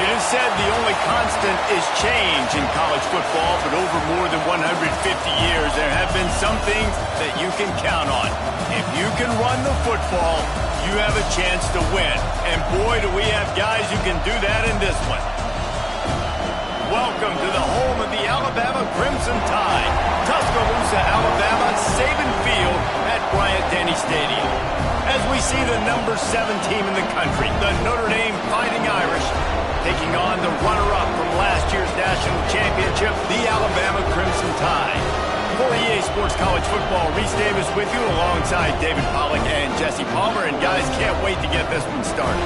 It is said the only constant is change in college football, but over more than 150 years, there have been some things that you can count on. If you can run the football, you have a chance to win. And boy, do we have guys who can do that in this one. Welcome to the home of the Alabama Crimson Tide, Tuscaloosa, Alabama, Saban Field at Bryant-Denny Stadium. As we see the number 7 team in the country, the Notre Dame Fighting Irish, taking on the runner-up from last year's national championship, the Alabama Crimson Tide. For EA Sports College Football, Reese Davis with you alongside David Pollack and Jesse Palmer. And guys, can't wait to get this one started.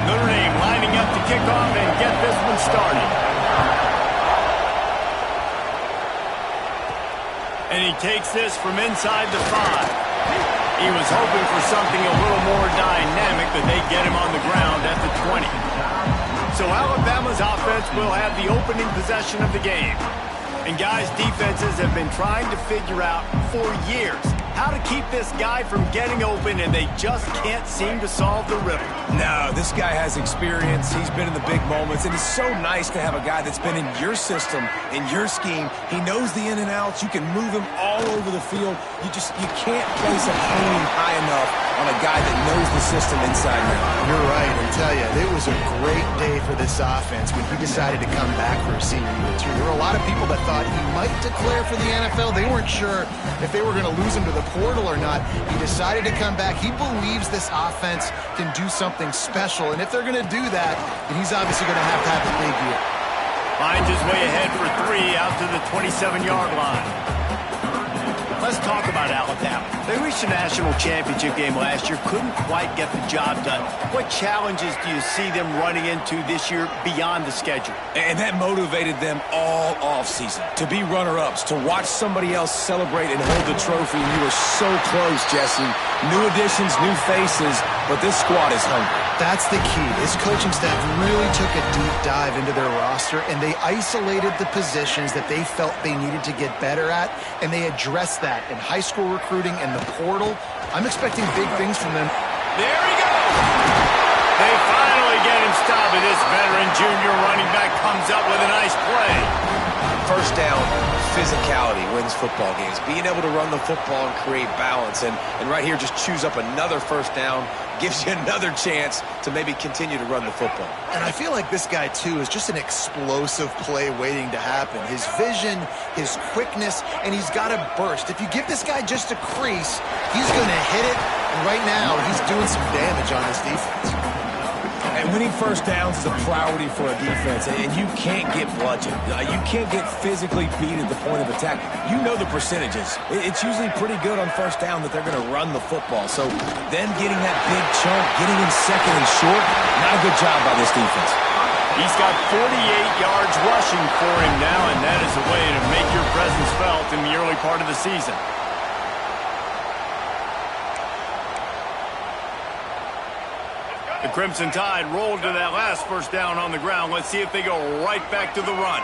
Notre Dame lining up to kick off and get this one started. And he takes this from inside the 5. He was hoping for something a little more dynamic, but they get him on the ground at the 20. So Alabama's offense will have the opening possession of the game. And guys, defenses have been trying to figure out for years how to keep this guy from getting open, and they just can't seem to solve the riddle. No, this guy has experience. He's been in the big moments, and it's so nice to have a guy that's been in your system, in your scheme. He knows the in and outs. You can move him all over the field. You can't place a home high enough on a guy that knows the system inside and out. You're right. I tell you, it was a great day for this offense when he decided to come back for a senior year, too. There were a lot of people that thought he might declare for the NFL. They weren't sure if they were going to lose him to the portal or not. He decided to come back. He believes this offense can do something special, and if they're going to do that, then he's obviously going to have a big year. Finds his way ahead for 3 out to the 27-yard line. Let's talk about Alabama. They reached a national championship game last year, couldn't quite get the job done. What challenges do you see them running into this year beyond the schedule? And that motivated them all offseason to be runner-ups, to watch somebody else celebrate and hold the trophy. And you were so close, Jesse. New additions, new faces, but this squad is hungry. That's the key. This coaching staff really took a deep dive into their roster, and they isolated the positions that they felt they needed to get better at, and they addressed that in high school recruiting and the portal. I'm expecting big things from them. There he goes! They finally get him stopped, and this veteran junior running back comes up with a nice play. First down, physicality wins football games. Being able to run the football and create balance. And right here, just choose up another first down, gives you another chance to maybe continue to run the football. And I feel like this guy, too, is just an explosive play waiting to happen. His vision, his quickness, and he's got a burst. If you give this guy just a crease, he's going to hit it. And right now, he's doing some damage on his defense. And winning first downs is a priority for a defense, and you can't get bludgeoned. You can't get physically beat at the point of attack. You know the percentages. It's usually pretty good on first down that they're going to run the football. So them getting that big chunk, getting in second and short, not a good job by this defense. He's got 48 yards rushing for him now, and that is a way to make your presence felt in the early part of the season. The Crimson Tide rolled to that last first down on the ground. Let's see if they go right back to the run.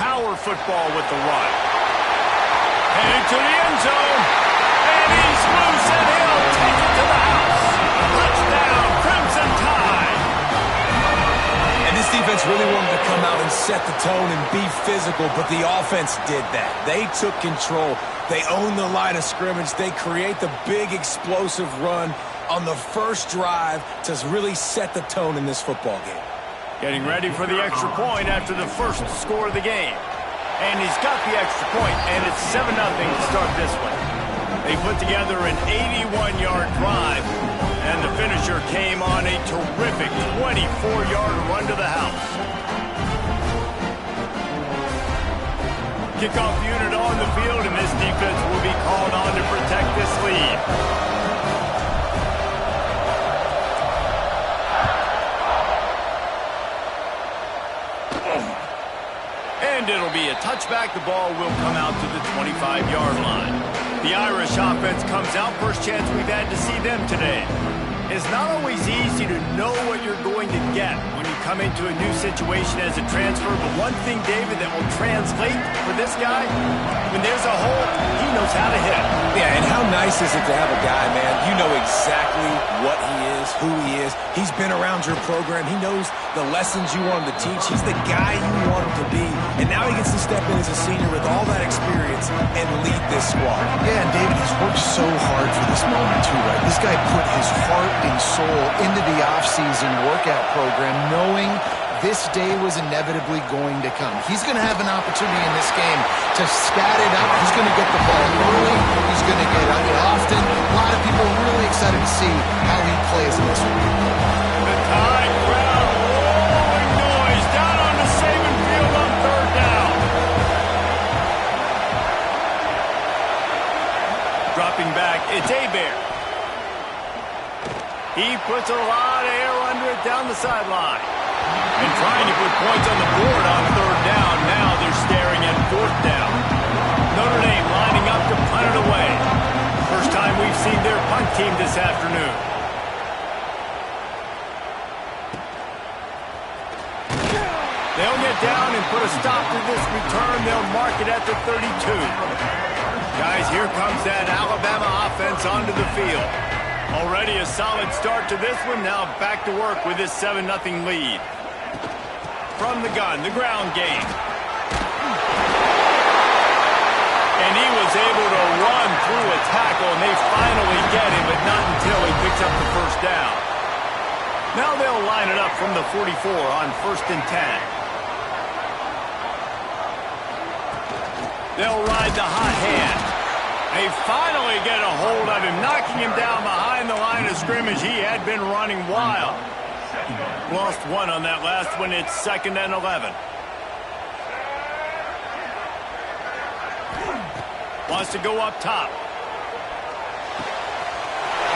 Power football with the run. Heading to the end zone. And he's loose, and he'll take it to the house. Touchdown, Crimson Tide. And this defense really wanted to come out and set the tone and be physical, but the offense did that. They took control. They own the line of scrimmage. They create the big explosive run on the first drive to really set the tone in this football game. Getting ready for the extra point after the first score of the game. And he's got the extra point, and it's 7-0 to start this one. They put together an 81-yard drive, and the finisher came on a terrific 24-yard run to the house. Kickoff unit on the field, and this defense will be called on to protect this lead. And it'll be a touchback. The ball will come out to the 25-yard line. The Irish offense comes out. First chance we've had to see them today. It's not always easy to know what you're going to get when you come into a new situation as a transfer, but one thing, David, that will translate for this guy, when there's a hole, he knows how to hit it. Yeah, and how nice is it to have a guy, man, you know exactly what he is, who he is. He's been around your program. He knows the lessons you want him to teach. He's the guy you want him to be, and now he gets to step in as a senior with all that experience and lead this squad. Yeah, and David, he's worked so hard for this moment too, right? This guy put his heart and soul into the offseason workout program knowing this day was inevitably going to come. He's going to have an opportunity in this game to scat it up. He's going to get the ball early. He's going to get it often. A lot of people are really excited to see how he plays in this one. The Tide crowd rolling noise down on the Saban field on third down. Dropping back, it's Hebert. He puts a lot of air under it down the sideline. And trying to put points on the board on third down. Now they're staring at fourth down. Notre Dame lining up to punt it away. First time we've seen their punt team this afternoon. They'll get down and put a stop to this return. They'll mark it at the 32. Guys, here comes that Alabama offense onto the field. Already a solid start to this one. Now back to work with this 7-0 lead. From the gun, the ground game. And he was able to run through a tackle, and they finally get him, but not until he picks up the first down. Now they'll line it up from the 44 on 1st and 10. They'll ride the hot hand. They finally get a hold of him, knocking him down behind the line of scrimmage. He had been running wild. Lost one on that last one. It's 2nd and 11. Wants to go up top.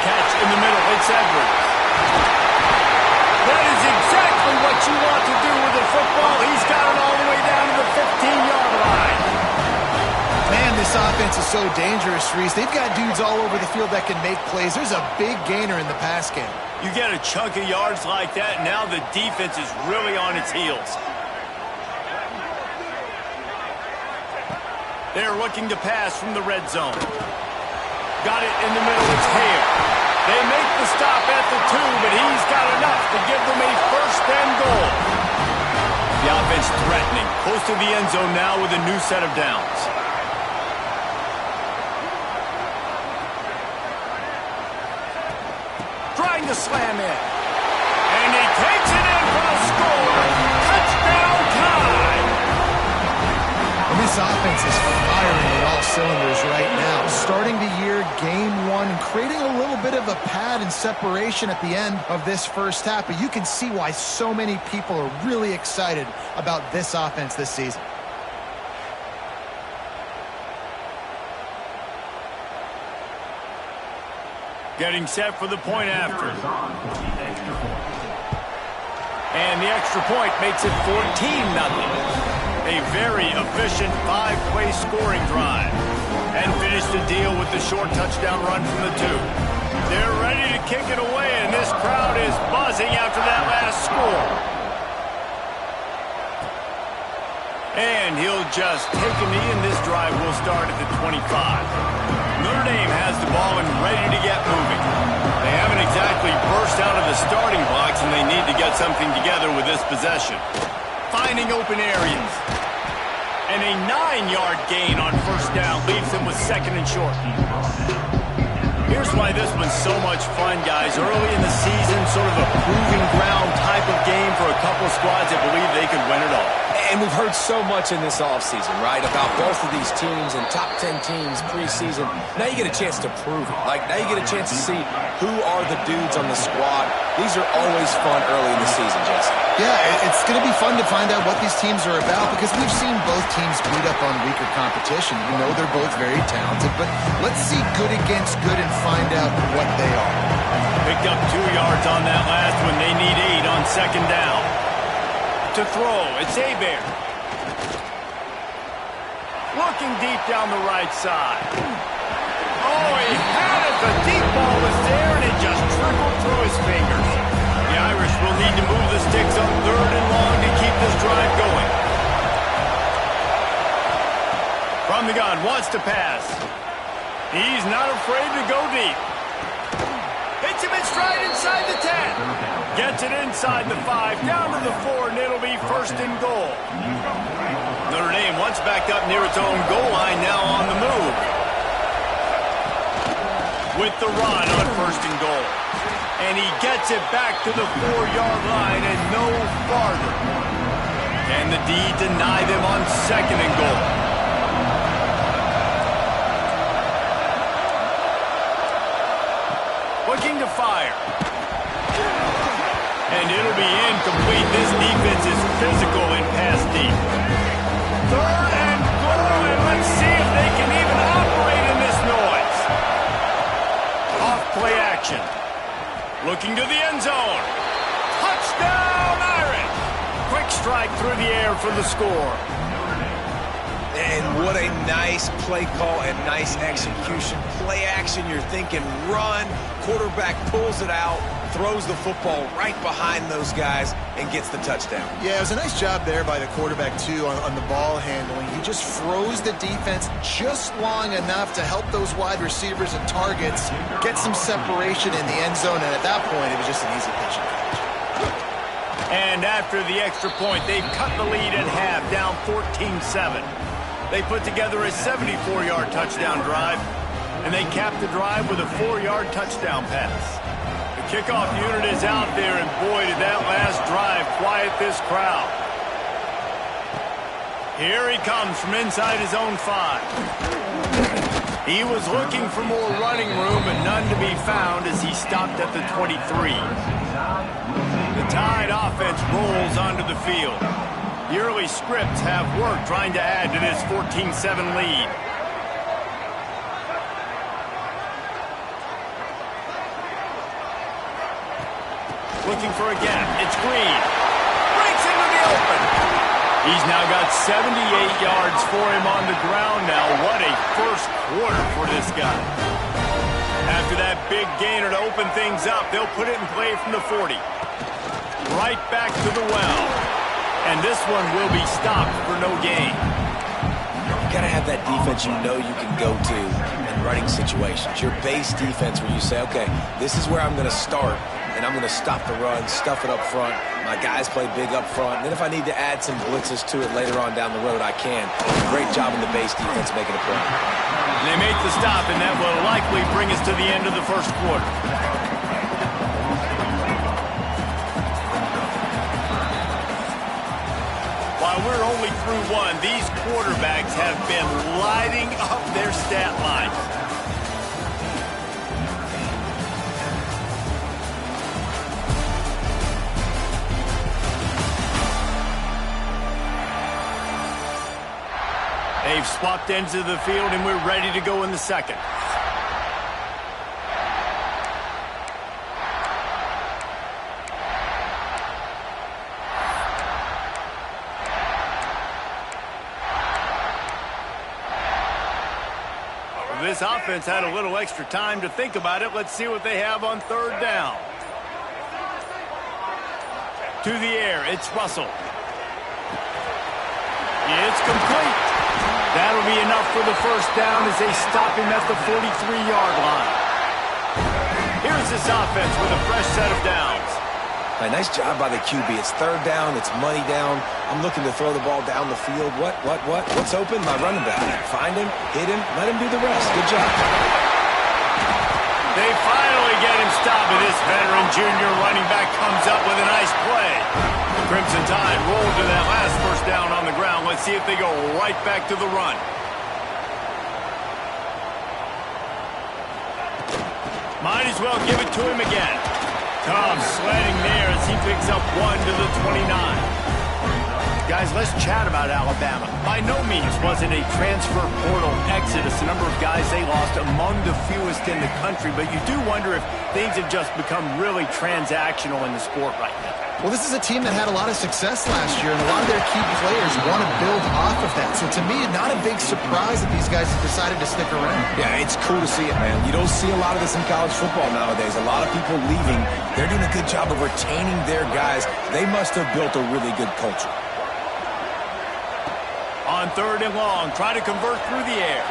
Catch in the middle. It's Edwards. That is exactly what you want to do with the football. He's got it all the way down to the 15-yard line. Man, this offense is so dangerous, Reese. They've got dudes all over the field that can make plays. There's a big gainer in the pass game. You get a chunk of yards like that, now the defense is really on its heels. They're looking to pass from the red zone. Got it in the middle, it's Hare. They make the stop at the 2, but he's got enough to give them a 1st and goal. The offense threatening, close to the end zone now with a new set of downs. Trying to slam in. And he takes it in for the score. Touchdown Tide! And this offense is firing at all cylinders right now. Starting the year, game 1, and creating a little bit of a pad and separation at the end of this first half. But you can see why so many people are really excited about this offense this season. Getting set for the point after. And the extra point makes it 14-0. A very efficient 5-play scoring drive. And finish the deal with the short touchdown run from the 2. They're ready to kick it away, and this crowd is buzzing after that last score. And he'll just take a knee, and this drive will start at the 25. Notre Dame has the ball and ready to get moving. They haven't exactly burst out of the starting blocks, and they need to get something together with this possession. Finding open areas. And a 9-yard gain on 1st down leaves them with 2nd and short. Here's why this one's so much fun, guys. Early in the season, sort of a proving ground type of game for a couple squads that believe they could win it all. And we've heard so much in this offseason, right, about both of these teams and top 10 teams preseason. Now you get a chance to prove it. Like, now you get a chance to see who are the dudes on the squad. These are always fun early in the season, Jason. Yeah, it's going to be fun to find out what these teams are about because we've seen both teams beat up on weaker competition. We know they're both very talented, but let's see good against good and find out what they are. Picked up 2 yards on that last one. They need 8 on 2nd down. To throw, it's Hebert. Looking deep down the right side. Oh, he had it. The deep ball was there, and it just circled through his fingers. The Irish will need to move the sticks on 3rd and long to keep this drive going. From the gun, wants to pass. He's not afraid to go deep. Hits him in stride inside the 10. Gets it inside the 5, down to the 4, and it'll be 1st and goal. Notre Dame once backed up near its own goal line, now on the move. With the run on 1st and goal. And he gets it back to the 4-yard line and no farther. Can the D deny them on 2nd and goal? Looking to fire. And it'll be incomplete. This defense is physical and pass deep. 3rd and goal, and let's see if they can even operate in this noise. Off play action. Looking to the end zone. Touchdown, Irish! Quick strike through the air for the score. And what a nice play call and nice execution. Play action, you're thinking run. Quarterback pulls it out, throws the football right behind those guys, and gets the touchdown. Yeah, it was a nice job there by the quarterback, too, on the ball handling. He just froze the defense just long enough to help those wide receivers and targets get some separation in the end zone, and at that point, it was just an easy pitch and catch. And after the extra point, they've cut the lead in half, down 14-7. They put together a 74-yard touchdown drive, and they capped the drive with a 4-yard touchdown pass. The kickoff unit is out there, and boy, did that last drive quiet this crowd. Here he comes from inside his own 5. He was looking for more running room, but none to be found as he stopped at the 23. The Tide offense rolls onto the field. The early scripts have worked trying to add to this 14-7 lead. Looking for a gap. It's Green. Breaks into the open. He's now got 78 yards for him on the ground now. What a first quarter for this guy. After that big gainer to open things up, they'll put it in play from the 40. Right back to the well. And this one will be stopped for no gain. You got to have that defense you know you can go to in running situations. Your base defense where you say, okay, this is where I'm going to start, and I'm going to stop the run, stuff it up front. My guys play big up front. And then if I need to add some blitzes to it later on down the road, I can. Great job in the base defense making a play. And they make the stop, and that will likely bring us to the end of the first quarter. While we're only through one, these quarterbacks have been lighting up their stat lines. They've swapped ends of the field, and we're ready to go in the second. This offense had a little extra time to think about it. Let's see what they have on 3rd down. To the air, it's Russell. It's complete. That'll be enough for the first down as they stop him at the 43-yard line. Here's this offense with a fresh set of downs. A nice job by the QB. It's 3rd down. It's money down. I'm looking to throw the ball down the field. What's open? My running back. Find him, hit him, let him do the rest. Good job. They finally get him stopped, and this veteran junior running back comes up with a nice play. The Crimson Tide rolled to that last first down on the ground. Let's see if they go right back to the run. Might as well give it to him again. Tough sledding there as he picks up 1 to the 29. Guys, let's chat about Alabama. By no means was it a transfer portal exodus. The number of guys they lost among the fewest in the country, but you do wonder if things have just become really transactional in the sport right now. Well, this is a team that had a lot of success last year, and a lot of their key players want to build off of that. So to me, not a big surprise that these guys have decided to stick around. Yeah, it's cool to see it, man. You don't see a lot of this in college football nowadays. A lot of people leaving. They're doing a good job of retaining their guys. They must have built a really good culture. On 3rd and long, try to convert through the air.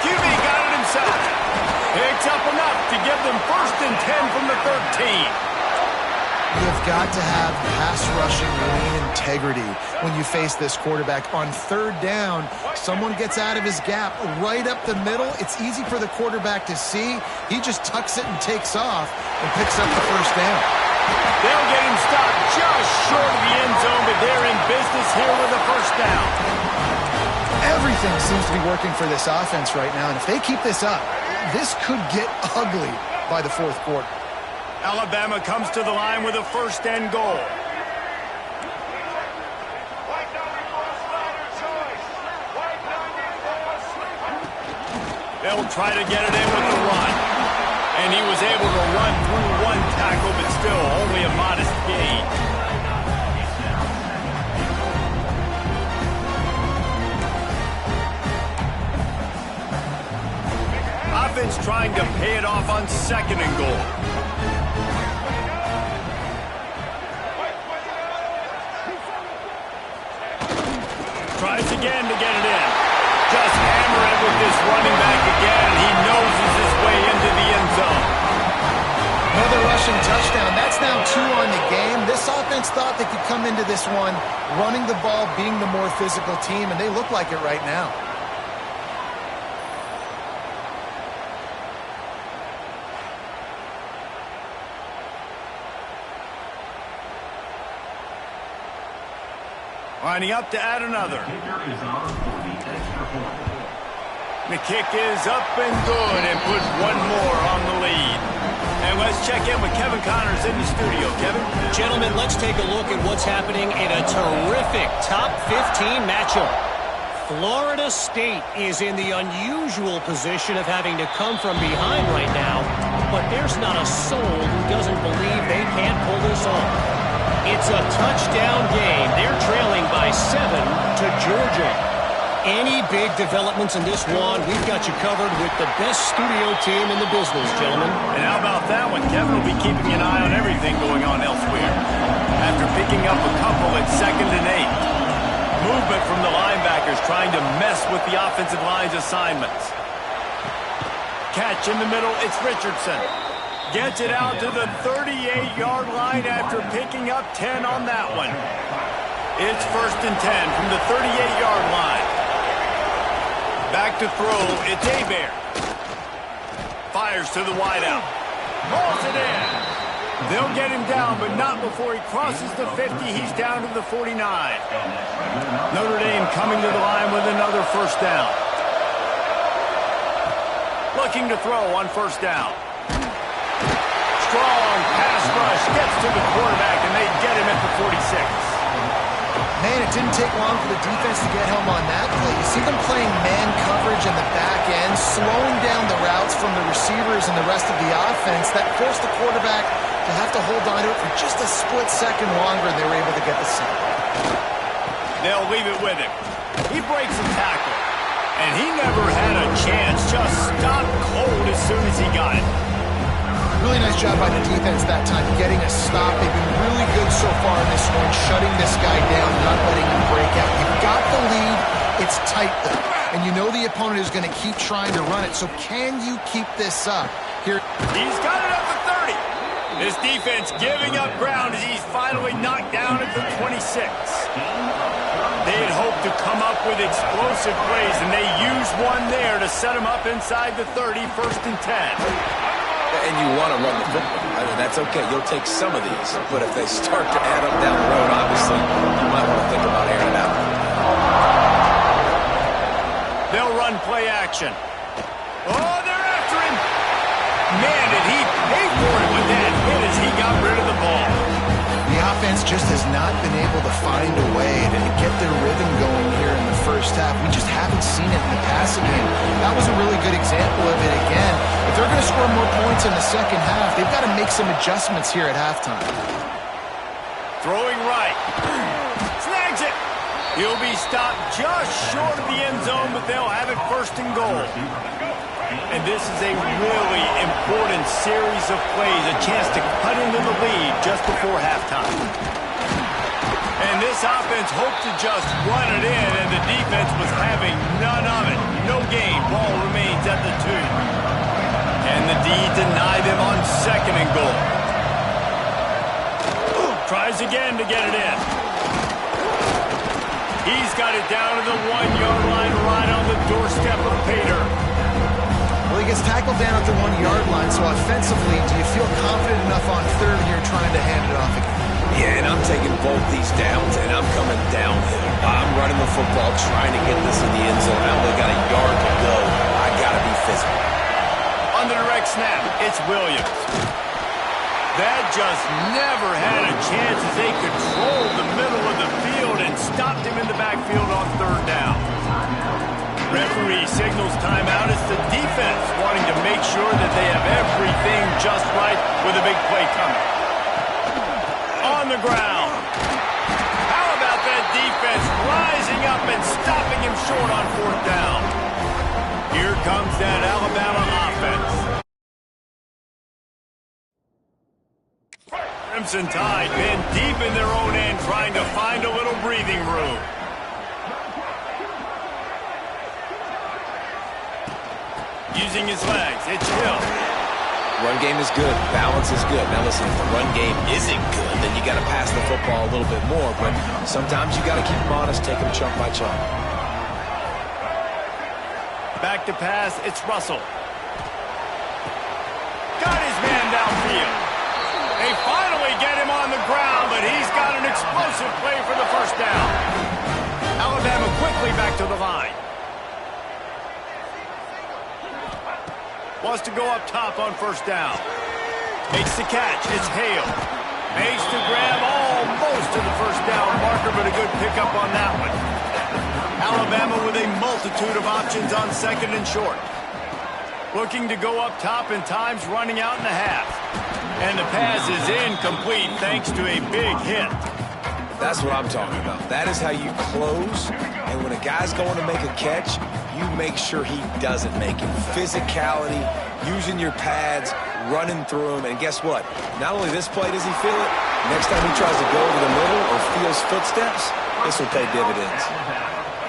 QB got it himself. Picks up enough to give them 1st and 10 from the 13. You've got to have pass rushing lane integrity when you face this quarterback. On 3rd down, someone gets out of his gap right up the middle. It's easy for the quarterback to see. He just tucks it and takes off and picks up the 1st down. They'll get him stopped just short of the end zone, but they're in business here with a 1st down. Everything seems to be working for this offense right now, and if they keep this up, this could get ugly by the 4th quarter. Alabama comes to the line with a 1st and goal. They'll try to get it in with the run. And he was able to run through 1 tackle, but still only a modest gain. Offense trying to pay it off on 2nd and goal. Tries again to get it in. Just hammer it with this running back again. He noses his way into the end zone. Another rushing touchdown. That's now 2 on the game. This offense thought they could come into this one running the ball, being the more physical team, and they look like it right now. Lining up to add another. The kick is up and good and puts 1 more on the lead. And let's check in with Kevin Connors in the studio. Kevin? Gentlemen, let's take a look at what's happening in a terrific top 15 matchup. Florida State is in the unusual position of having to come from behind right now, but there's not a soul who doesn't believe they can't pull this off. It's a touchdown game. They're trailing by 7 to Georgia. Any big developments in this one, we've got you covered with the best studio team in the business, gentlemen. And how about that one? Kevin will be keeping an eye on everything going on elsewhere. After picking up a couple at 2nd and 8. Movement from the linebackers trying to mess with the offensive line's assignments. Catch in the middle, it's Richardson. Gets it out to the 38-yard line after picking up 10 on that one. It's 1st and 10 from the 38-yard line. Back to throw, it's Hebert. Fires to the wideout. Hauls it in. They'll get him down, but not before he crosses the 50. He's down to the 49. Notre Dame coming to the line with another 1st down. Looking to throw on 1st down. Strong pass rush gets to the quarterback, and they get him at the 46. Man, it didn't take long for the defense to get home on that play. You see them playing man coverage in the back end, slowing down the routes from the receivers and the rest of the offense. That forced the quarterback to have to hold on to it for just a split second longer, and they were able to get the sack. They'll leave it with him. He breaks a tackle, and he never had a chance. Just stopped cold as soon as he got it. Really nice job by the defense that time, getting a stop. They've been really good so far in this one, shutting this guy down, not letting him break out. You've got the lead. It's tight, though. And you know the opponent is going to keep trying to run it. So can you keep this up? Here, he's got it up to 30. This defense giving up ground as he's finally knocked down at the 26. They had hoped to come up with explosive plays, and they used one there to set him up inside the 30, 1st and 10. And you want to run the football. I mean, that's okay. You'll take some of these. But if they start to add up down the road, obviously, you might want to think about airing it out. They'll run play action. Oh, they're after him. Man, did he pay for it with that hit as he got rid of the ball. The offense just has not been able to find a way to get their rhythm going here in the 1st half. We just haven't seen it in the passing game. That was a really good example of it again. If they're going to score more points in the 2nd half, they've got to make some adjustments here at halftime. Throwing right. Snags it. He'll be stopped just short of the end zone, but they'll have it first and goal. And this is a really important series of plays, a chance to cut into the lead just before halftime. And this offense hoped to just run it in, and the defense was having none of it. No gain. Ball remains at the 2. And the D deny them on second and goal. Tries again to get it in. He's got it down to the 1-yard line right on the doorstep of Pater. Well, he gets tackled down at the 1-yard line, so offensively, do you feel confident enough on third here trying to hand it off again? Yeah, and I'm taking both these downs, and I'm coming downhill. I'm running the football, trying to get this in the end zone. I only got a yard to go. I got to be physical. On the direct snap, it's Williams. That just never had a chance as they controlled the middle of the field and stopped him in the backfield on third down. Referee signals timeout. It's the defense wanting to make sure that they have everything just right with a big play coming. On the ground. How about that defense rising up and stopping him short on fourth down? Here comes that Alabama offense. Crimson Tide been deep in their own end trying to find a little breathing room. Using his legs, it's Hill. Run game is good. Balance is good. Now listen, if the run game isn't good, then you got to pass the football a little bit more. But sometimes you got to keep them honest, take them chunk by chunk. Back to pass, it's Russell. Got his man downfield. They finally get him on the ground, but he's got an explosive play for the first down. Alabama quickly back to the line. Wants to go up top on first down. Makes the catch. It's Hale. Makes the grab almost to the first down marker, but a good pickup on that one. Alabama with a multitude of options on second and short. Looking to go up top, and time's running out in the half. And the pass is incomplete thanks to a big hit. That's what I'm talking about. That is how you close. And when a guy's going to make a catch, you make sure he doesn't make it. Physicality, using your pads, running through them. And guess what? Not only this play does he feel it, next time he tries to go to the middle or feels footsteps, this will pay dividends.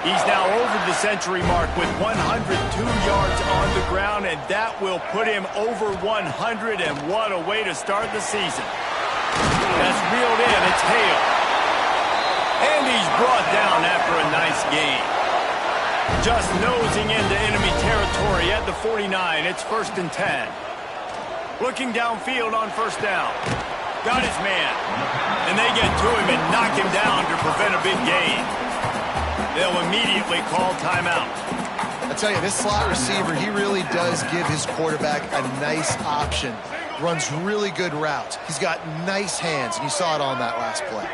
He's now over the century mark with 102 yards on the ground, and that will put him over 100, and what a way to start the season. That's reeled in. It's Hale. And he's brought down after a nice gain. Just nosing into enemy territory at the 49. It's 1st and 10. Looking downfield on first down. Got his man. And they get to him and knock him down to prevent a big gain. They'll immediately call timeout. I tell you, this slot receiver, he really does give his quarterback a nice option. Runs really good routes. He's got nice hands, and you saw it on that last play.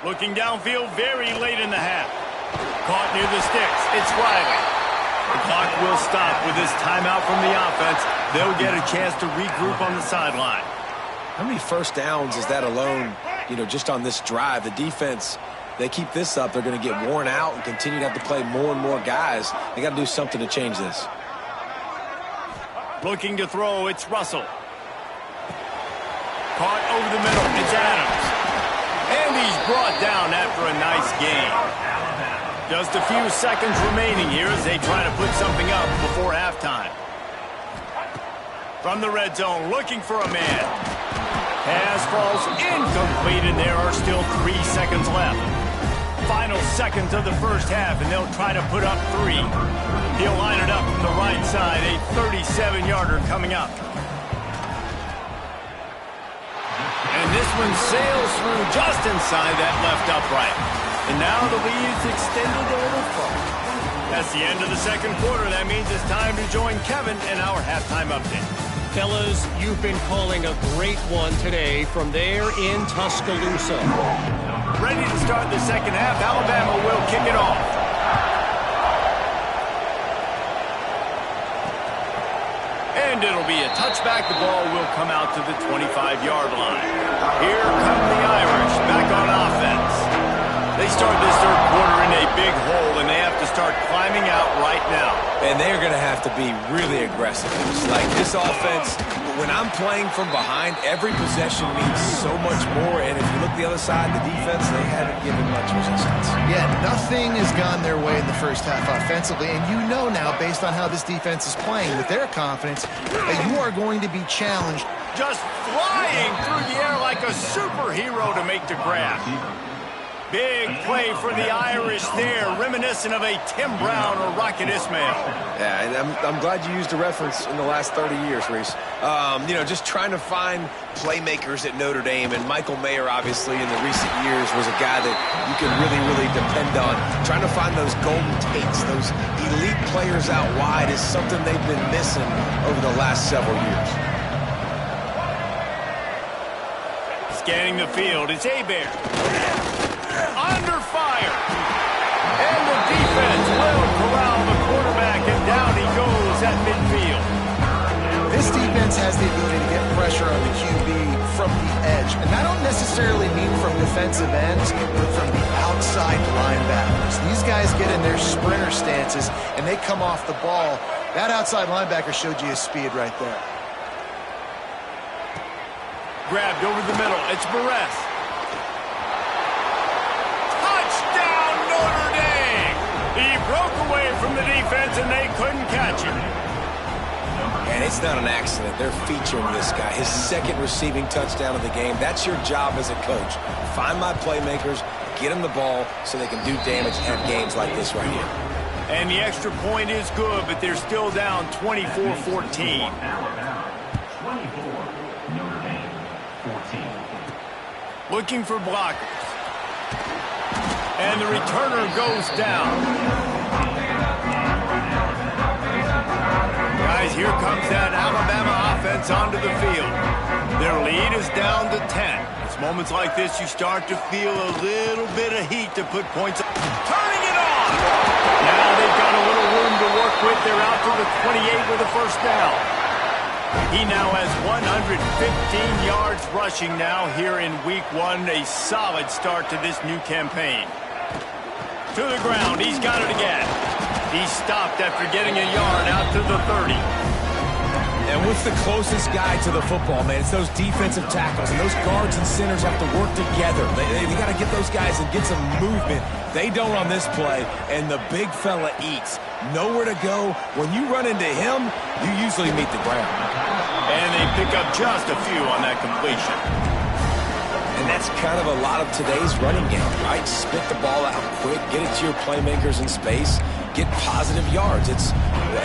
Looking downfield very late in the half. Caught near the sticks. It's Riley. The clock will stop with this timeout from the offense. They'll get a chance to regroup on the sideline. How many first downs is that alone, just on this drive? The defense, they keep this up, they're going to get worn out and continue to have to play more and more guys. They got to do something to change this. Looking to throw, it's Russell. Caught over the middle, it's Adams. And he's brought down after a nice gain. Just a few seconds remaining here as they try to put something up before halftime. From the red zone, looking for a man. Pass falls incomplete, and there are still 3 seconds left. Final seconds of the first half, and they'll try to put up 3. He'll line it up from the right side, a 37-yarder coming up. And this one sails through just inside that left upright. And now the lead's extended a little further. That's the end of the second quarter. That means it's time to join Kevin in our halftime update. Fellas, you've been calling a great one today from there in Tuscaloosa. Ready to start the second half. Alabama will kick it off. And it'll be a touchback. The ball will come out to the 25-yard line. Here come the Irish back on offense. They start this third quarter in a big hole, and they have to start climbing out right now. And they're going to have to be really aggressive. It's like this offense, when I'm playing from behind, every possession means so much more. And if you look the other side, the defense, they haven't given much resistance. Yeah, nothing has gone their way in the first half offensively. And you know now, based on how this defense is playing, with their confidence, that you are going to be challenged. Just flying through the air like a superhero to make the grab. Big play for the Irish there, reminiscent of a Tim Brown or Rocket Ismail. Yeah, and I'm glad you used a reference in the last 30 years, Reese. You know, just trying to find playmakers at Notre Dame, and Michael Mayer, obviously, in the recent years, was a guy that you can really depend on. Trying to find those golden takes, those elite players out wide is something they've been missing over the last several years. Scanning the field, it's Hebert. Under fire. And the defense will corral the quarterback, and down he goes at midfield. This defense has the ability to get pressure on the QB from the edge. And I don't necessarily mean from defensive ends, but from the outside linebackers. These guys get in their sprinter stances, and they come off the ball. That outside linebacker showed you his speed right there. Grabbed over the middle. It's Barres. He broke away from the defense, and they couldn't catch him. And it's not an accident. They're featuring this guy. His second receiving touchdown of the game. That's your job as a coach. Find my playmakers, get them the ball so they can do damage and have games like this right here. And the extra point is good, but they're still down 24-14. Looking for blockers. And the returner goes down. Guys, here comes that Alabama offense onto the field. Their lead is down to 10. It's moments like this you start to feel a little bit of heat to put points up. Turning it on! Now they've got a little room to work with. They're out to the 28 with a first down. He now has 115 yards rushing now here in week one. A solid start to this new campaign. To the ground, he's got it again. He stopped after getting a yard out to the 30. And what's the closest guy to the football, man? It's those defensive tackles, and those guards and centers have to work together. They got to get those guys and get some movement. They don't on this play, and the big fella eats. Nowhere to go. When you run into him, you usually meet the ground. And they pick up just a few on that completion. And that's kind of a lot of today's running game, right? Spit the ball out quick, get it to your playmakers in space, get positive yards. It's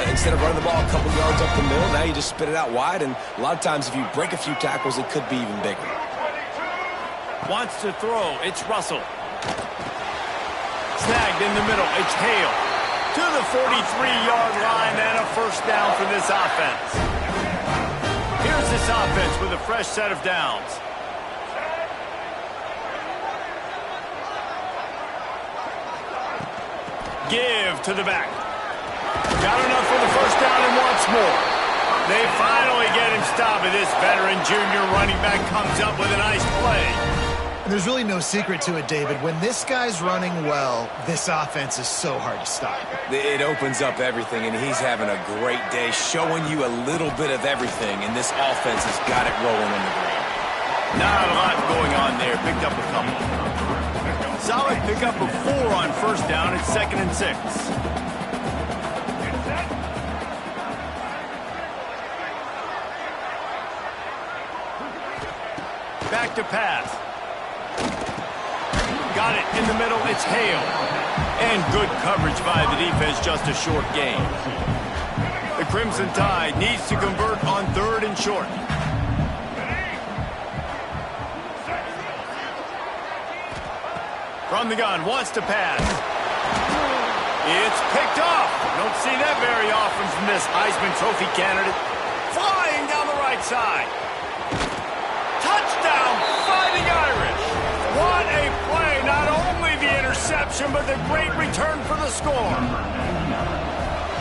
instead of running the ball a couple yards up the middle, now you just spit it out wide, and a lot of times if you break a few tackles, it could be even bigger. Wants to throw. It's Russell. Snagged in the middle. It's Hale. To the 43-yard line, and a first down for this offense. Here's this offense with a fresh set of downs. Give to the back. Got enough for the first down and wants more. They finally get him stopped, and this veteran junior running back comes up with a nice play. There's really no secret to it, David. When this guy's running well, this offense is so hard to stop. It opens up everything, and he's having a great day, showing you a little bit of everything, and this offense has got it rolling on the ground. Not a lot going on there. Picked up a couple. Solid pickup of 4 on first down. It's 2nd and 6. Back to pass. Got it in the middle. It's Hale. And good coverage by the defense. Just a short gain. The Crimson Tide needs to convert on 3rd and short. From the gun, wants to pass. It's picked off. Don't see that very often from this Heisman Trophy candidate. Flying down the right side. Touchdown, Fighting Irish. What a play. Not only the interception, but the great return for the score.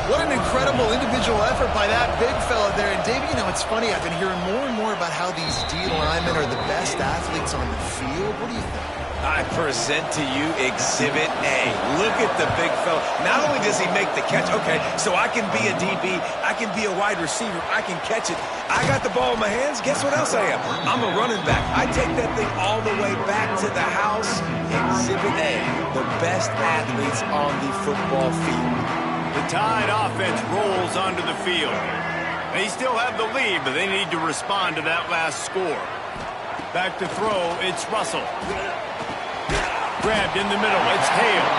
What an incredible individual effort by that big fella there. And, Davey, you know, it's funny. I've been hearing more and more about how these D linemen are the best athletes on the field. What do you think? I present to you Exhibit A. Look at the big fella. Not only does he make the catch, okay, so I can be a DB, I can be a wide receiver, I can catch it. I got the ball in my hands. Guess what else I am? I'm a running back. I take that thing all the way back to the house. Exhibit A, the best athletes on the football field. The Tide offense rolls onto the field. They still have the lead, but they need to respond to that last score. Back to throw, it's Russell. Grabbed in the middle, it's Hale.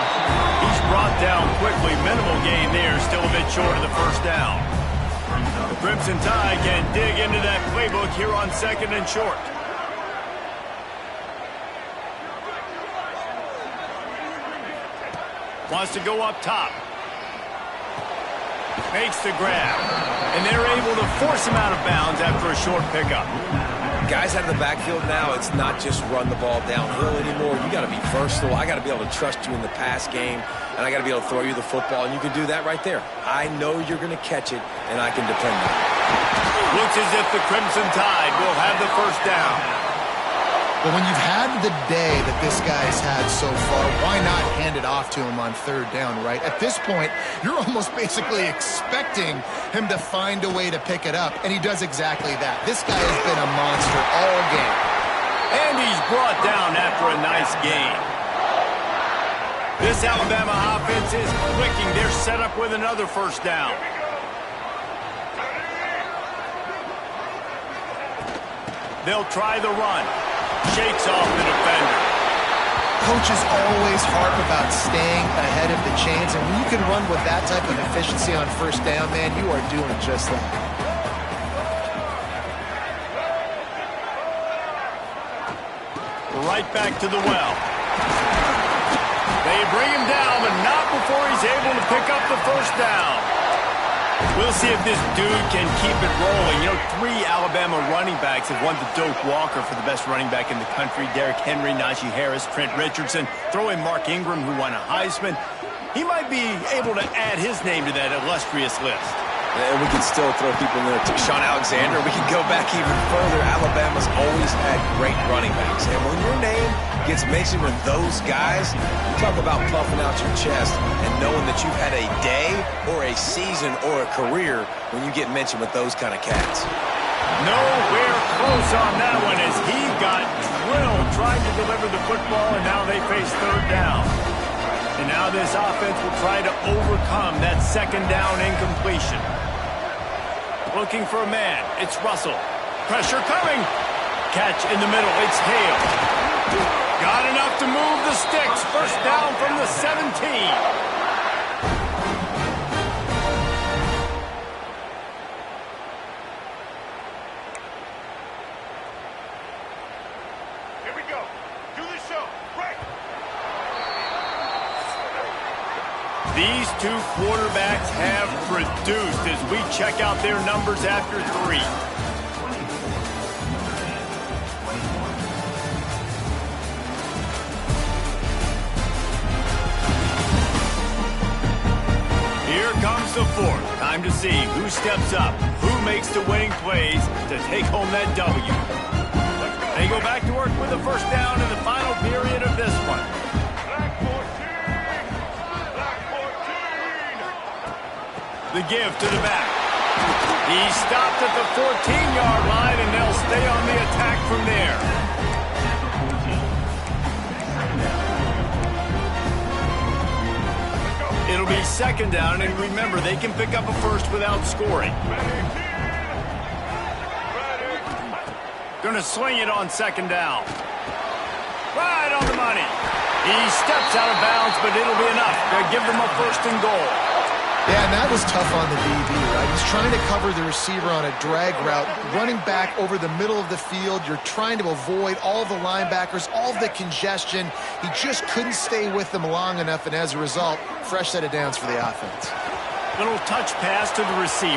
He's brought down quickly. Minimal gain there, still a bit short of the first down. The Crimson Tide can dig into that playbook here on 2nd and short. Wants to go up top. Makes the grab. And they're able to force him out of bounds after a short pickup. Guys out of the backfield now, it's not just run the ball downhill anymore. You got to be versatile. I got to be able to trust you in the pass game, and I got to be able to throw you the football, and you can do that right there. I know you're going to catch it, and I can depend on it. Looks as if the Crimson Tide will have the first down. But when you've had the day that this guy's had so far, why not hand it off to him on 3rd down, right? At this point, you're almost basically expecting him to find a way to pick it up, and he does exactly that. This guy has been a monster all game. And he's brought down after a nice gain. This Alabama offense is clicking. They're set up with another first down. They'll try the run. Shakes off the defender. Coaches always harp about staying ahead of the chains, and when you can run with that type of efficiency on 1st down, man, you are doing just that. Right back to the well. They bring him down, but not before he's able to pick up the first down. We'll see if this dude can keep it rolling. You know, 3 Alabama running backs have won the Doak Walker for the best running back in the country. Derrick Henry, Najee Harris, Trent Richardson. Throw in Mark Ingram, who won a Heisman. He might be able to add his name to that illustrious list. And we can still throw people in there too. Sean Alexander, we can go back even further. Alabama's always had great running backs. And when your name gets mentioned with those guys, you talk about puffing out your chest and knowing that you've had a day or a season or a career when you get mentioned with those kind of cats. Nowhere close on that one as he got drilled trying to deliver the football, and now they face 3rd down. And now this offense will try to overcome that 2nd down incompletion. Looking for a man. It's Russell. Pressure coming. Catch in the middle. It's Hale. Got enough to move the sticks. First down from the 17. These 2 quarterbacks have produced as we check out their numbers after 3. Here comes the 4th. Time to see who steps up, who makes the winning plays to take home that W. They go back to work with the first down in the final period of this one. The give to the back. He stopped at the 14-yard line, and they'll stay on the attack from there. It'll be 2nd down, and remember, they can pick up a first without scoring. Gonna swing it on 2nd down. Right on the money. He steps out of bounds, but it'll be enough to give them a 1st and goal. Yeah, and that was tough on the DB, right? He's trying to cover the receiver on a drag route, running back over the middle of the field. You're trying to avoid all the linebackers, all the congestion. He just couldn't stay with them long enough, and as a result, fresh set of downs for the offense. Little touch pass to the receiver.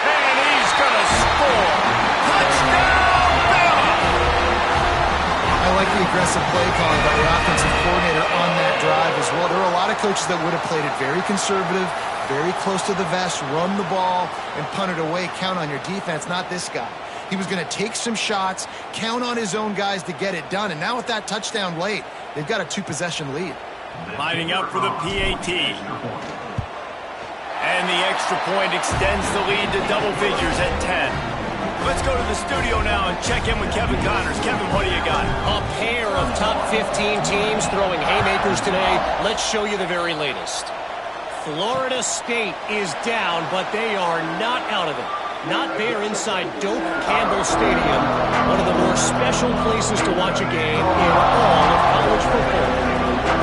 And he's going to score. Touchdown, Bama! I I like the aggressive play calling by the offensive coordinator on that drive as well. There were a lot of coaches that would have played it very conservative, very close to the vest, run the ball, and punt it away. Count on your defense, not this guy. He was going to take some shots, count on his own guys to get it done. And now with that touchdown late, they've got a 2-possession lead. Lining up for the PAT. And the extra point extends the lead to double figures at 10. Let's go to the studio now and check in with Kevin Connors. Kevin, what do you got? A pair of top 15 teams throwing haymakers today. Let's show you the very latest. Florida State is down, but they are not out of it. Not there inside Doak Campbell Stadium, one of the more special places to watch a game in all of college football.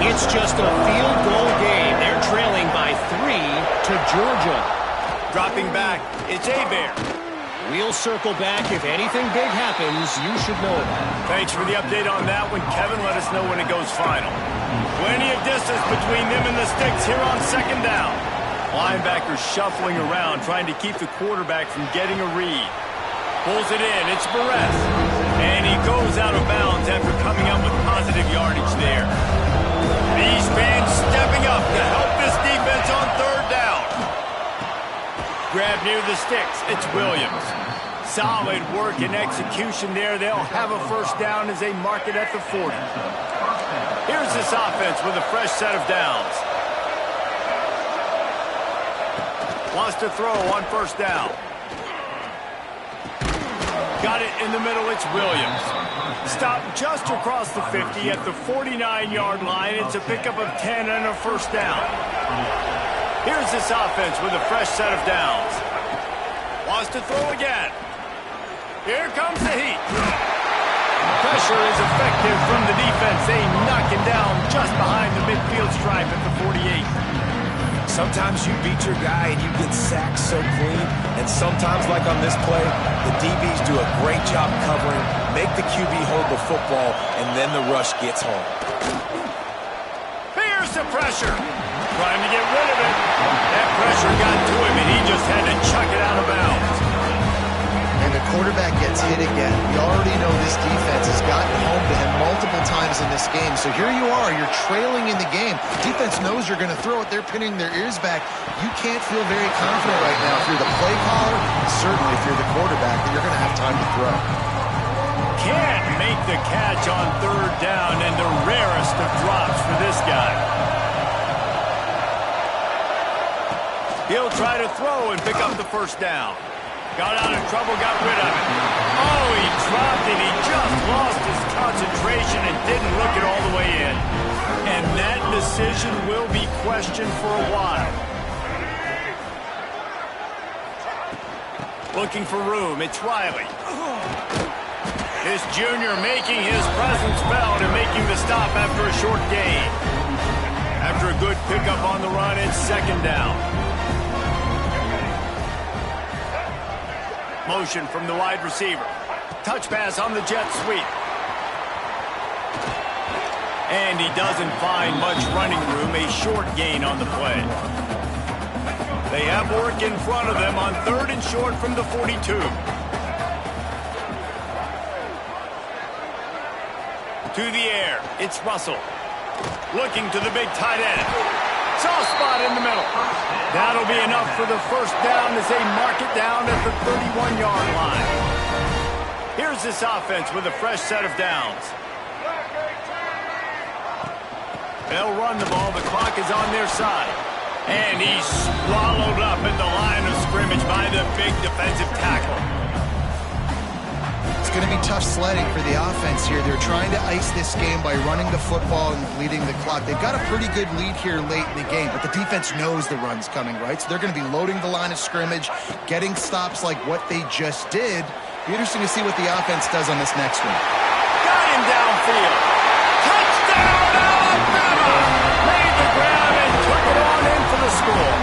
It's just a field goal game. They're trailing by 3 to Georgia. Dropping back, it's Hebert. We'll circle back. If anything big happens, you should know it. Thanks for the update on that one, Kevin. Let us know when it goes final. Plenty of distance between them and the sticks here on second down. Linebackers shuffling around, trying to keep the quarterback from getting a read. Pulls it in. It's Barres. And he goes out of bounds after coming up with positive yardage there. These fans stepping up to help this defense on third down. Grab near the sticks. It's Williams. Solid work and execution there. They'll have a first down as they mark it at the 40. Here's this offense with a fresh set of downs. Wants to throw on first down. Got it in the middle. It's Williams. Stopped just across the 50 at the 49-yard line. It's a pickup of 10 and a first down. Here's this offense with a fresh set of downs. Wants to throw again. Here comes the heat. Pressure is effective from the defense. They knock him down just behind the midfield stripe at the 48. Sometimes you beat your guy and you get sacked so clean, and sometimes, like on this play, the DBs do a great job covering, make the QB hold the football, and then the rush gets home. Here's the pressure. Trying to get rid of it. That pressure got to him, and he just had to chuck it out of bounds. And the quarterback gets hit again. We already know this defense has gotten home to him multiple times in this game. So here you are, you're trailing in the game. Defense knows you're going to throw it. They're pinning their ears back. You can't feel very confident right now if you're the play caller, and certainly if you're the quarterback, that you're going to have time to throw. Can't make the catch on third down, and the rarest of drops for this guy. He'll try to throw and pick up the first down. Got out of trouble, got rid of it. Oh, he dropped it. He just lost his concentration and didn't look it all the way in. And that decision will be questioned for a while. Looking for room. It's Riley. This junior making his presence felt and making the stop after a short gain. After a good pickup on the run, it's second down. Motion from the wide receiver. Touch pass on the jet sweep. And he doesn't find much running room. A short gain on the play. They have work in front of them on third and short from the 42. To the air. It's Russell. Looking to the big tight end. Soft spot in the middle. That'll be enough for the first down as they mark it down at the 31-yard line. Here's this offense with a fresh set of downs. They'll run the ball. The clock is on their side. And he's swallowed up at the line of scrimmage by the big defensive tackle. It's going to be tough sledding for the offense here. They're trying to ice this game by running the football and bleeding the clock. They've got a pretty good lead here late in the game, but the defense knows the run's coming, right? So they're going to be loading the line of scrimmage, getting stops like what they just did. Be interesting to see what the offense does on this next one. Got him downfield. Touchdown, Alabama! Made the grab and took it on in for the score.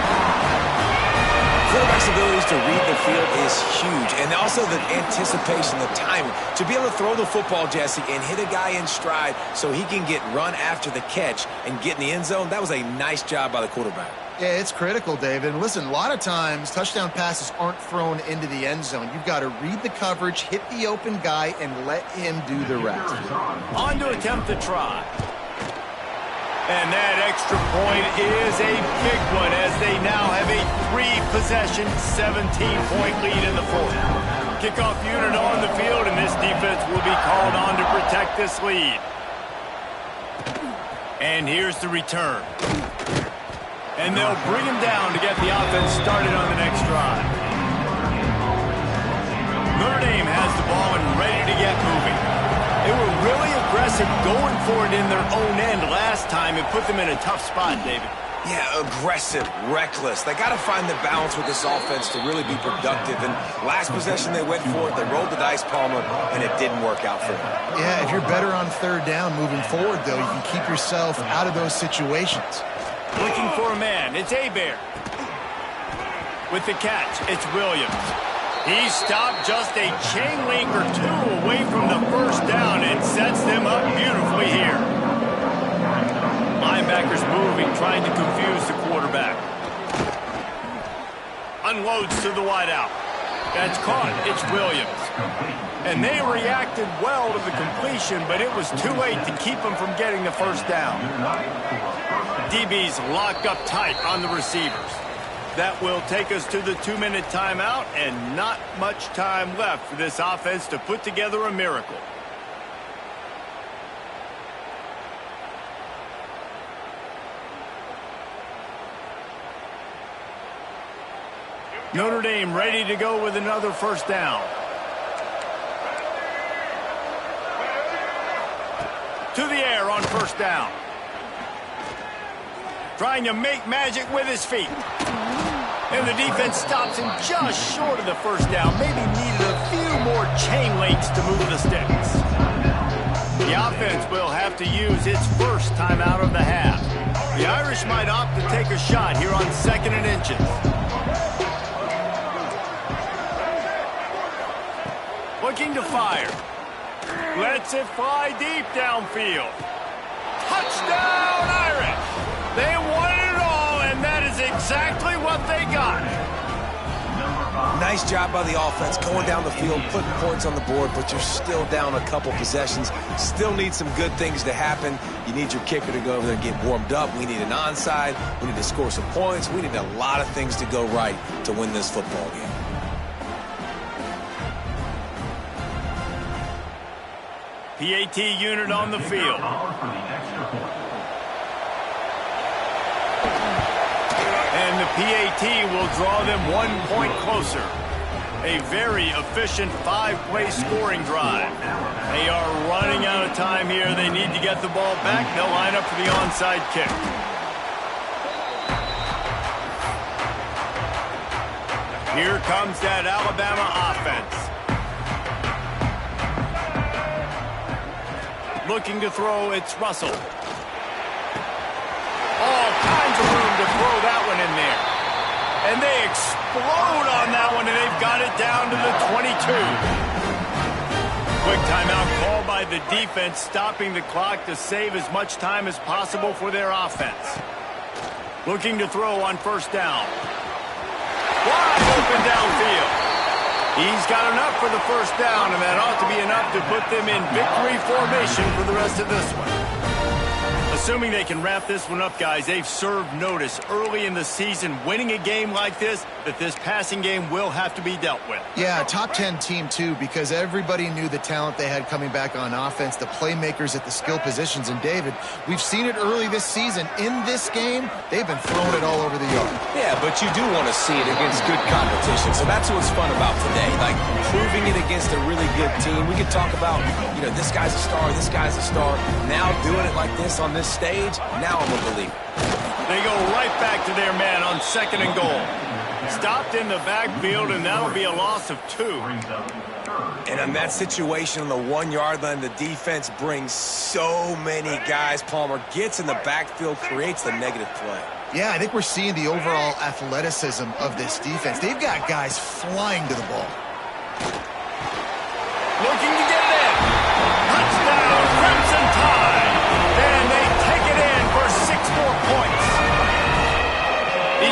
Quarterback's abilities to read the field is huge, and also the anticipation, the timing. To be able to throw the football, Jesse, and hit a guy in stride so he can get run after the catch and get in the end zone, that was a nice job by the quarterback. Yeah, it's critical, David. And listen, a lot of times touchdown passes aren't thrown into the end zone. You've got to read the coverage, hit the open guy, and let him do the rest. On to attempt the try. And that extra point is a big one as they now have a 3-possession, 17-point lead in the fourth. Kickoff unit on the field, and this defense will be called on to protect this lead. And here's the return. And they'll bring him down to get the offense started on the next drive. Notre Dame has the ball and ready to get moving. They were really aggressive going for it in their own end last time and put them in a tough spot, David. Yeah, aggressive, reckless. They got to find the balance with this offense to really be productive. And last possession they went for it, they rolled the dice, Palmer, and it didn't work out for them. Yeah, if you're better on third down moving forward, though, you can keep yourself out of those situations. Looking for a man, it's Hebert. With the catch, it's Williams. He stopped just a chain link or two away from the first down and sets them up beautifully here. Linebackers moving, trying to confuse the quarterback. Unloads to the wideout. That's caught. It's Williams. And they reacted well to the completion, but it was too late to keep them from getting the first down. DB's locked up tight on the receivers. That will take us to the 2-minute timeout, and not much time left for this offense to put together a miracle. Notre Dame ready to go with another first down. To the air on first down. Trying to make magic with his feet. And the defense stops him just short of the first down. Maybe needed a few more chain links to move the sticks. The offense will have to use its first timeout of the half. The Irish might opt to take a shot here on 2nd and inches. Looking to fire. Lets it fly deep downfield. Touchdown, Irish! They won it all, and that is exactly what they got. Nice job by the offense, going down the field, putting points on the board, but you're still down a couple possessions. Still need some good things to happen. You need your kicker to go over there and get warmed up. We need an onside. We need to score some points. We need a lot of things to go right to win this football game. PAT unit on the field. And the PAT will draw them 1 point closer. A very efficient 5-play scoring drive. They are running out of time here. They need to get the ball back. They'll line up for the onside kick. Here comes that Alabama offense. Looking to throw, it's Russell. All kinds of room to throw that one in there. And they explode on that one, and they've got it down to the 22. Quick timeout call by the defense, stopping the clock to save as much time as possible for their offense. Looking to throw on first down. Wide open downfield. He's got enough for the first down, and that ought to be enough to put them in victory formation for the rest of this one. Assuming they can wrap this one up, guys, they've served notice early in the season, winning a game like this, that this passing game will have to be dealt with. Yeah, top 10 team, too, because everybody knew the talent they had coming back on offense, the playmakers at the skill positions. And, David, we've seen it early this season. In this game, they've been throwing it all over the yard. Yeah, but you do want to see it against good competition. So that's what's fun about today, like proving it against a really good team. We could talk about, this guy's a star, this guy's a star. Now doing it like this on this stage, now I'm a believer. They go right back to their man on 2nd and goal. Stopped in the backfield, and that'll be a loss of 2. And in that situation on the 1-yard line, the defense brings so many guys. Palmer gets in the backfield, creates the negative play. Yeah, I think we're seeing the overall athleticism of this defense. They've got guys flying to the ball. Looking to get it in. Touchdown, Crimson Tide. And they take it in for 6 more points.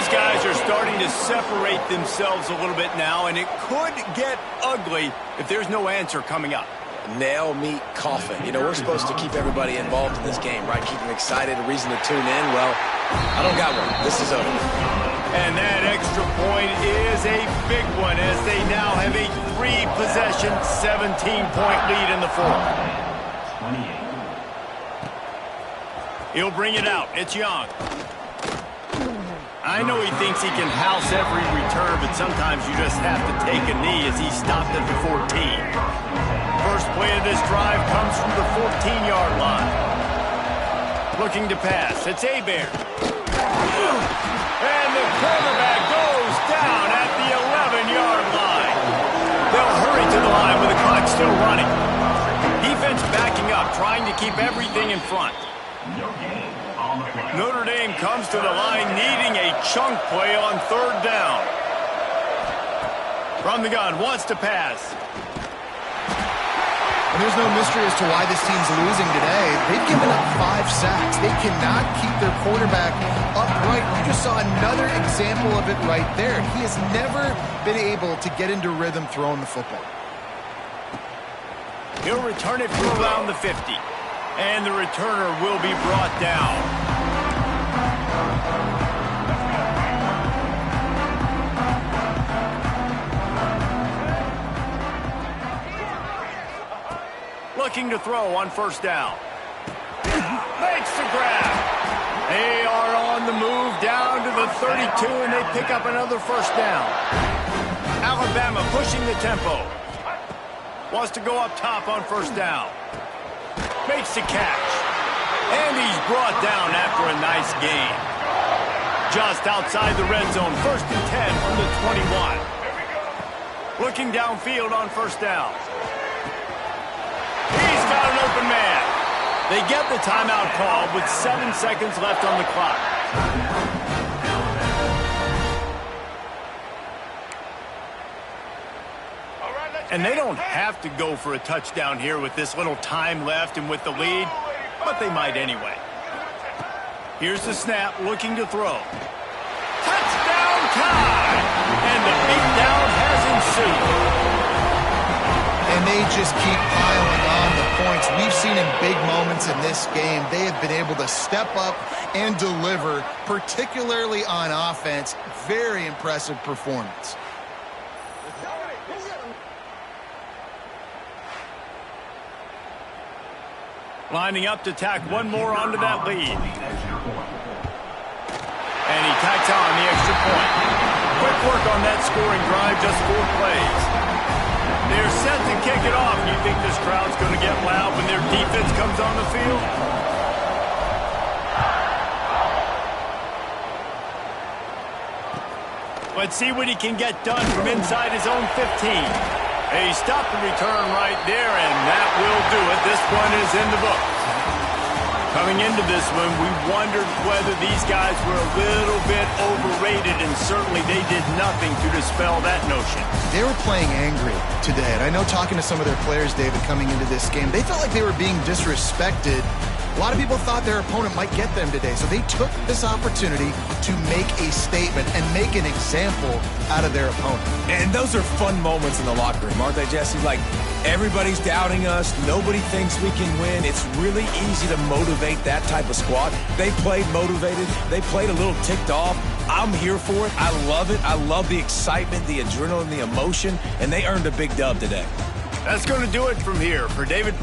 These guys are starting to separate themselves a little bit now, and it could get ugly if there's no answer coming up. Nail, meat, coffin. You know, we're supposed to keep everybody involved in this game, right? Keep them excited, a reason to tune in. Well, I don't got one. This is over. And that extra point is a big one as they now have a 3-possession, 17-point lead in the fourth. 28. He'll bring it out. It's Young. I know he thinks he can house every return, but sometimes you just have to take a knee as he stopped at the 14. First play of this drive comes from the 14-yard line. Looking to pass. It's Hebert. And the quarterback goes down at the 11-yard line. They'll hurry to the line with the clock still running. Defense backing up, trying to keep everything in front. Notre Dame comes to the line needing a chunk play on third down. From the gun, wants to pass. And there's no mystery as to why this team's losing today. They've given up 5 sacks. They cannot keep their quarterback upright. You just saw another example of it right there. He has never been able to get into rhythm throwing the football. He'll return it from around the 50. And the returner will be brought down. Looking to throw on first down. Makes the grab. They are on the move down to the 32, and they pick up another first down. Alabama pushing the tempo. Wants to go up top on first down. Makes the catch. And he's brought down after a nice gain. Just outside the red zone, 1st and 10 from the 21. Looking downfield on first down. He's got an open man. They get the timeout called with 7 seconds left on the clock. And they don't have to go for a touchdown here with this little time left and with the lead, but they might anyway. Here's the snap, looking to throw. Touchdown time! And the beatdown has ensued. And they just keep piling on the points. We've seen in big moments in this game, they have been able to step up and deliver, particularly on offense. Very impressive performance. Lining up to tack one more onto that lead. And he tacks on the extra point. Quick work on that scoring drive, just 4 plays. They're set to kick it off. You think this crowd's going to get loud when their defense comes on the field? Let's see what he can get done from inside his own 15. He stopped the return right there, and that will do it. This one is in the books. Coming into this one, we wondered whether these guys were a little bit overrated, and certainly they did nothing to dispel that notion. They were playing angry today, and I know talking to some of their players, David, coming into this game, they felt like they were being disrespected. A lot of people thought their opponent might get them today, so they took this opportunity to make a statement and make an example out of their opponent. And those are fun moments in the locker room, aren't they, Jesse? Like, everybody's doubting us. Nobody thinks we can win. It's really easy to motivate that type of squad. They played motivated. They played a little ticked off. I'm here for it. I love it. I love the excitement, the adrenaline, the emotion, and they earned a big dub today. That's going to do it from here. For David